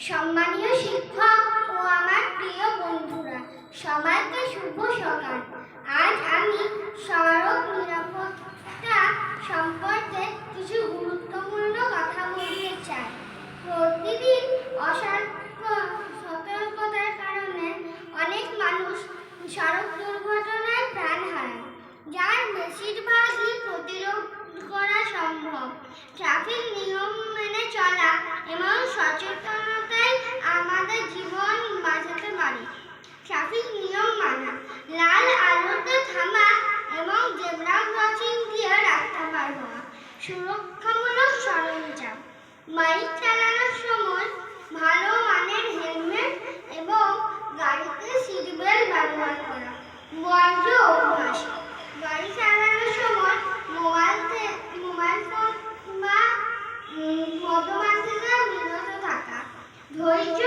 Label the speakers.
Speaker 1: সম্মানীয় শিক্ষক ও আমার প্রিয় বন্ধুরা, সবাইকে শুভ সকাল। আজ আমি সড়ক নিরাপত্তা সম্পর্কে কিছু গুরুত্বপূর্ণ কথা বলতে চাই। প্রতিদিন অসতর্কতার কারণে অনেক মানুষ সড়ক দুর্ঘটনায় প্রাণ হারায়, যার বেশিরভাগই প্রতিরোধ করা সম্ভব। ট্রাফিক নিয়ম মেনে চলা এবং সচেতনতাই আমাদের জীবন বাঁচাতে পারে। ট্রাফিক নিয়ম মানা, লাল আলোতে থামা এবং জেব্রা ক্রসিং দিয়ে রাস্তা পার হওয়া। সুরক্ষামূলক সরঞ্জাম, বাইক চালানোর সময় ভালো মানের হেলমেট এবং গাড়িতে সিট বেল্ট ব্যবহার করা। বর্জ্য অভ্যাস, গাড়ি চালানোর সময় মোবাইল ফোন বা মদ্যপান থেকে বিরত থাকা। ধৈর্য